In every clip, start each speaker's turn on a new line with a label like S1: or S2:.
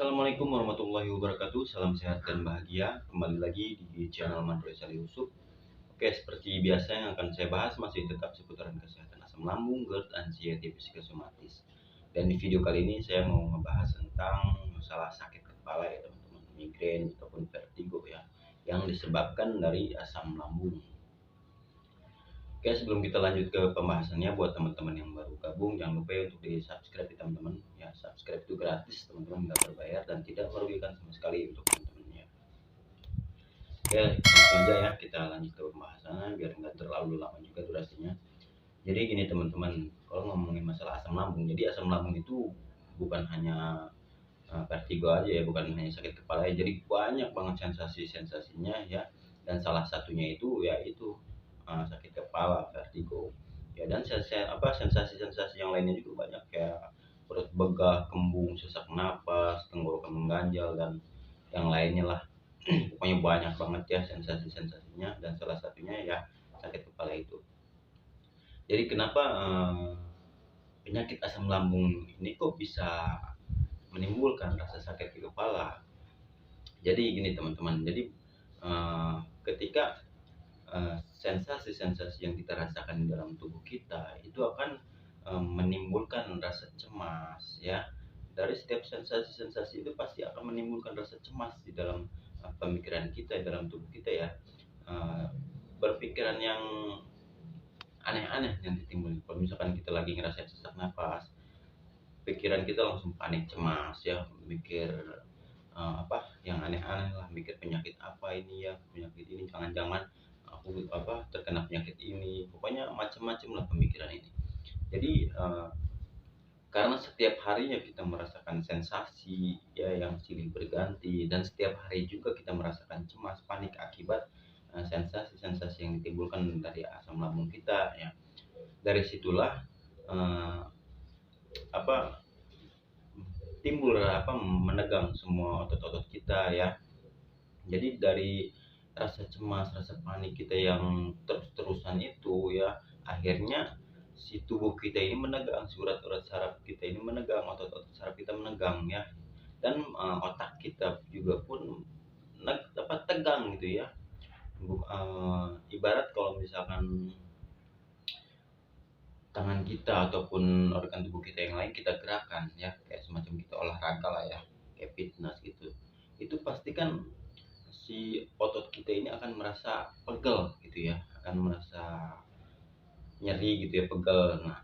S1: Assalamualaikum warahmatullahi wabarakatuh. Salam sehat dan bahagia. Kembali lagi di channel Mandre Sali Yusuf. Oke, seperti biasa yang akan saya bahas masih tetap seputaran kesehatan asam lambung, GERD, anxiety, psikosomatis. Dan di video kali ini saya mau membahas tentang masalah sakit kepala ya teman-teman, migrain ataupun vertigo ya, yang disebabkan dari asam lambung. Oke, sebelum kita lanjut ke pembahasannya, buat teman-teman yang baru gabung, jangan lupa untuk di subscribe ya teman-teman. Ya, subscribe itu gratis teman-teman, nggak berbayar dan tidak merugikan sama sekali untuk teman-temannya. Oke, langsung aja ya kita lanjut ke pembahasannya biar nggak terlalu lama juga durasinya. Jadi gini teman-teman, kalau ngomongin masalah asam lambung, jadi asam lambung itu bukan hanya vertigo aja ya, bukan hanya sakit kepala ya, jadi banyak banget sensasi-sensasinya ya, dan salah satunya itu ya itu sakit kepala, vertigo ya, dan sensasi-sensasi yang lainnya juga banyak kayak perut begah, kembung, sesak napas, tenggorokan mengganjal, dan yang lainnya lah. Pokoknya banyak banget ya sensasi-sensasinya, dan salah satunya ya sakit kepala itu. Jadi kenapa penyakit asam lambung ini kok bisa menimbulkan rasa sakit di kepala? Jadi gini teman-teman, jadi ketika sensasi-sensasi yang kita rasakan di dalam tubuh kita itu akan menimbulkan rasa cemas ya. Dari setiap sensasi-sensasi itu pasti akan menimbulkan rasa cemas di dalam pemikiran kita, dalam tubuh kita ya. Berpikiran yang aneh-aneh yang ditimbulkan. Kalau misalkan kita lagi ngerasain sesak nafas, pikiran kita langsung panik, cemas ya, mikir apa yang aneh-aneh lah, mikir penyakit apa ini ya, penyakit ini jangan-jangan aku terkena penyakit ini, pokoknya macam-macam lah pemikiran ini. Jadi karena setiap harinya kita merasakan sensasi ya yang silih berganti, dan setiap hari juga kita merasakan cemas, panik akibat sensasi-sensasi yang ditimbulkan dari asam lambung kita ya. Dari situlah eh, apa timbul menegang semua otot-otot kita ya. Jadi dari rasa cemas, rasa panik kita yang terus-terusan itu ya, akhirnya si tubuh kita ini menegang, si urat-urat saraf kita ini menegang, otot-otot saraf kita menegang ya, dan otak kita juga pun tegang gitu ya. Ibarat kalau misalkan tangan kita ataupun organ tubuh kita yang lain kita gerakan ya, kayak semacam kita olahraga lah ya, kayak fitness gitu, itu pasti kan si otot kita ini akan merasa pegel gitu ya, akan merasa nyeri gitu ya, pegel. Nah,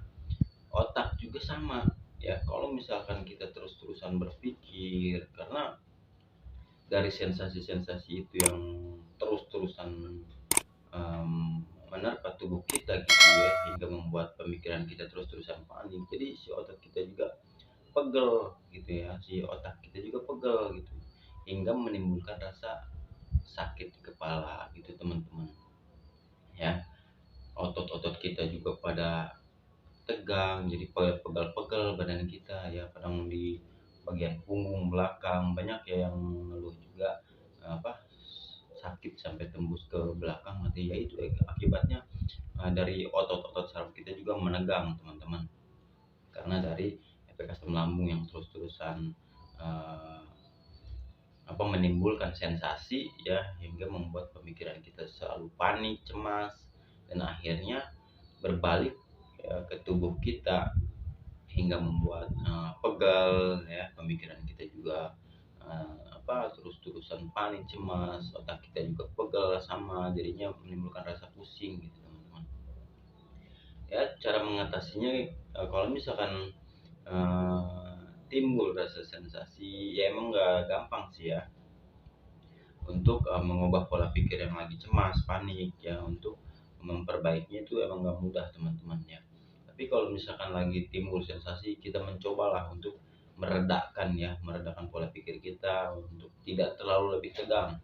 S1: otak juga sama ya, kalau misalkan kita terus-terusan berpikir karena dari sensasi-sensasi itu yang terus-terusan menerpa tubuh kita gitu ya, hingga membuat pemikiran kita terus-terusan panik, jadi si otot kita juga pegel gitu ya, si otak kita juga pegel gitu, hingga menimbulkan rasa sakit di kepala gitu teman-teman ya. Otot-otot kita juga pada tegang, jadi pegel-pegel badan kita ya, kadang di bagian punggung belakang banyak ya yang ngeluh juga sakit sampai tembus ke belakang nanti ya, itu akibatnya dari otot-otot saraf kita juga menegang teman-teman, karena dari efek asam lambung yang terus-terusan uh, menimbulkan sensasi ya, hingga membuat pemikiran kita selalu panik, cemas, dan akhirnya berbalik ya, ke tubuh kita, hingga membuat pegal ya, pemikiran kita juga terus-terusan panik, cemas, otak kita juga pegal sama, jadinya menimbulkan rasa pusing gitu teman-teman ya. Cara mengatasinya kalau misalkan timbul rasa sensasi ya, emang nggak gampang sih ya untuk mengubah pola pikir yang lagi cemas, panik ya. Untuk memperbaikinya itu emang nggak mudah teman-teman ya. Tapi kalau misalkan lagi timbul sensasi, kita mencobalah untuk meredakan pola pikir kita untuk tidak terlalu lebih tegang.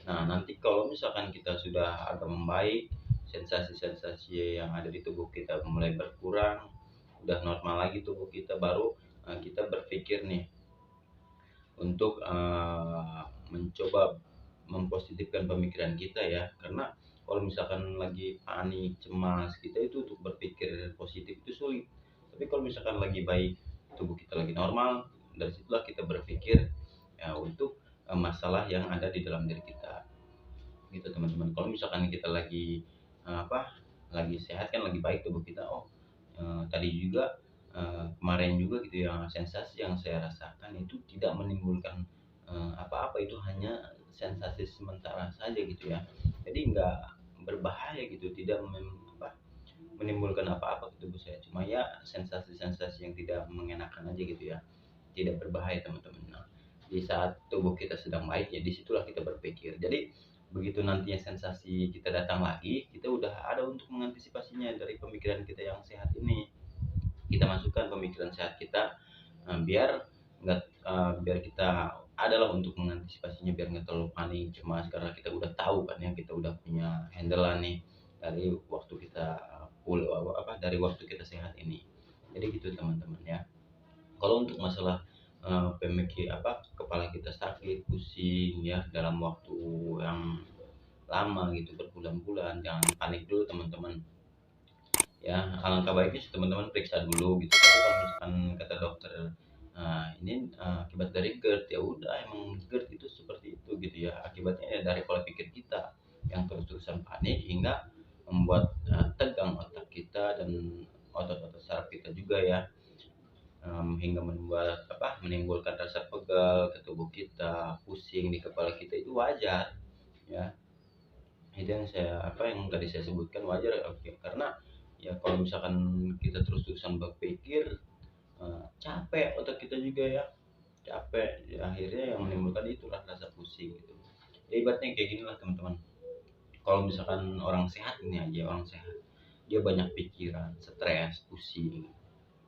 S1: Nah, nanti kalau misalkan kita sudah agak membaik, sensasi-sensasi yang ada di tubuh kita mulai berkurang, udah normal lagi tubuh kita, baru kita berpikir nih untuk mencoba mempositifkan pemikiran kita ya. Karena kalau misalkan lagi panik, cemas, kita itu untuk berpikir positif itu sulit. Tapi kalau misalkan lagi baik, tubuh kita lagi normal, dari situlah kita berpikir ya untuk masalah yang ada di dalam diri kita gitu teman-teman. Kalau misalkan kita lagi lagi sehat kan, lagi baik tubuh kita, tadi juga kemarin juga gitu ya, sensasi yang saya rasakan itu tidak menimbulkan apa-apa, itu hanya sensasi sementara saja gitu ya. Jadi nggak berbahaya gitu, tidak menimbulkan apa-apa ke tubuh saya, cuma ya sensasi-sensasi yang tidak mengenakan aja gitu ya, tidak berbahaya teman-teman. Nah, di saat tubuh kita sedang baik ya disitulah kita berpikir. Jadi begitu nantinya sensasi kita datang lagi, kita udah ada untuk mengantisipasinya dari pemikiran kita yang sehat ini. Kita masukkan pemikiran sehat kita, biar nggak biar kita adalah untuk mengantisipasinya, biar nggak terlalu panik cemas, karena kita udah tahu kan ya, kita udah punya handlean nih dari waktu kita dari waktu kita sehat ini. Jadi gitu teman-teman ya. Kalau untuk masalah kepala kita sakit, pusing ya dalam waktu yang lama gitu, berbulan-bulan, jangan panik dulu teman-teman. Ya, alangkah baiknya sih teman-teman periksa dulu gitu. Tapi kalau misalkan kata dokter, ini akibat dari GERD, ya udah emang GERD itu seperti itu gitu ya. Akibatnya ya dari pola pikir kita yang terus-terusan panik hingga membuat tegang otak kita dan otot-otot saraf kita juga ya. Hingga menimbulkan rasa pegal ke tubuh kita, pusing di kepala kita, itu wajar ya. Itu yang yang tadi saya sebutkan wajar, oke. Karena ya kalau misalkan kita terus-terusan berpikir, capek otak kita juga ya, capek ya, akhirnya yang menimbulkan itulah rasa pusing gitu. Ya ibaratnya kayak gini lah teman-teman, kalau misalkan orang sehat ini aja, orang sehat dia banyak pikiran, stres, pusing,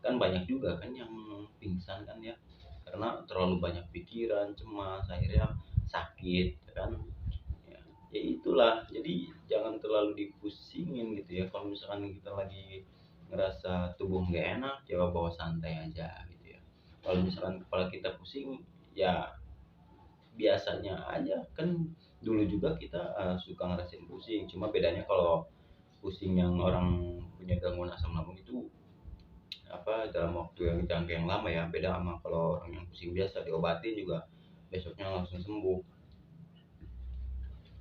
S1: kan banyak juga kan yang pingsan kan ya, karena terlalu banyak pikiran, cemas, akhirnya sakit ya kan. Ya itulah, jadi jangan terlalu dipusingin gitu ya. Kalau misalkan kita lagi ngerasa tubuh nggak enak, ya bawa santai aja gitu ya. Kalau misalkan kepala kita pusing, ya biasanya aja kan. Dulu juga kita suka ngerasain pusing, cuma bedanya kalau pusing yang orang punya gangguan asam lambung itu dalam waktu yang jangka yang lama ya, beda sama kalau orang yang pusing biasa diobatin juga besoknya langsung sembuh.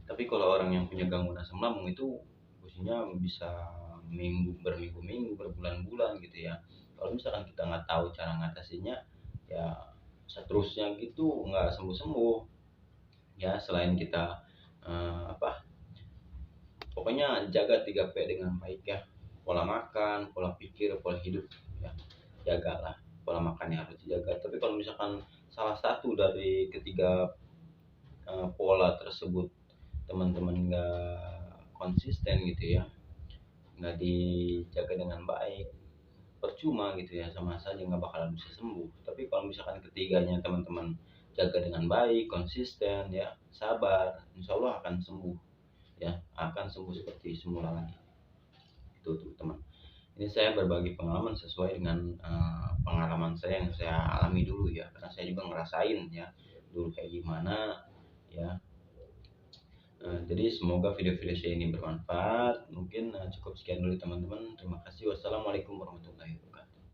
S1: Tapi kalau orang yang punya gangguan asam lambung itu pusingnya bisa berminggu-minggu, berbulan-bulan gitu ya. Kalau misalkan kita nggak tahu cara ngatasinnya, ya seterusnya gitu nggak sembuh-sembuh. Ya selain kita pokoknya jaga 3P dengan baik ya. Pola makan, pola pikir, pola hidup ya. Jagalah pola makannya harus dijaga. Tapi kalau misalkan salah satu dari ketiga pola tersebut teman-teman nggak konsisten gitu ya, nggak dijaga dengan baik, percuma gitu ya, sama saja nggak bakalan bisa sembuh. Tapi kalau misalkan ketiganya teman-teman jaga dengan baik, konsisten ya, sabar, insya Allah akan sembuh ya, akan sembuh seperti semula lagi. Itu tuh teman, ini saya berbagi pengalaman sesuai dengan pengalaman saya yang saya alami dulu ya, karena saya juga ngerasain ya dulu kayak gimana ya. Jadi semoga video-video saya ini bermanfaat. Mungkin cukup sekian dulu teman-teman. Terima kasih. Wassalamualaikum warahmatullahi wabarakatuh.